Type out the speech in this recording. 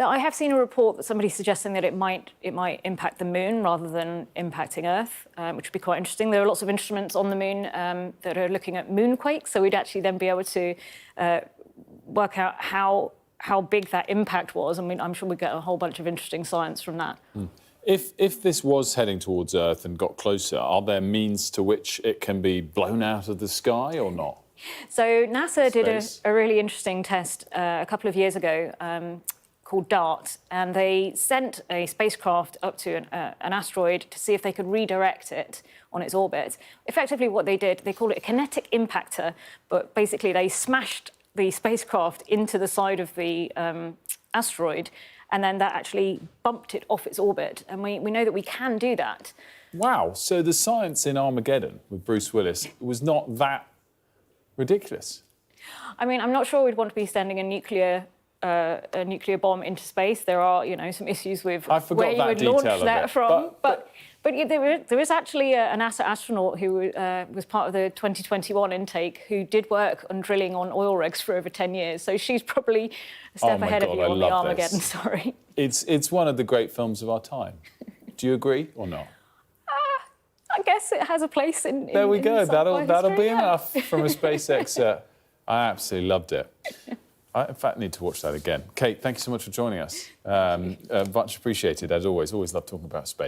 I have seen a report that somebody's suggesting that it might impact the moon rather than impacting Earth, which would be quite interesting. There are lots of instruments on the moon that are looking at moonquakes, so we'd actually then be able to work out how big that impact was. I mean, I'm sure we'd get a whole bunch of interesting science from that. If this was heading towards Earth and got closer, are there means to which it can be blown out of the sky or not? So NASA did a really interesting test a couple of years ago called DART, and they sent a spacecraft up to an asteroid to see if they could redirect it on its orbit. Effectively what they did, they call it a kinetic impactor, but basically they smashed the spacecraft into the side of the asteroid, and then that actually bumped it off its orbit. And we know that we can do that. Wow, so the science in Armageddon with Bruce Willis was not that ridiculous. I mean, I'm not sure we'd want to be sending a nuclear bomb into space. There are, some issues with where you would launch that from. But there is actually a NASA astronaut who was part of the 2021 intake who did work on drilling on oil rigs for over 10 years. So she's probably a step ahead of you on the Armageddon story. It's one of the great films of our time. Do you agree or not? I guess it has a place in There we go. That'll be yeah. enough from a SpaceX. I absolutely loved it. I, in fact, need to watch that again. Kate, thank you so much for joining us. Much appreciated, as always. Always love talking about space.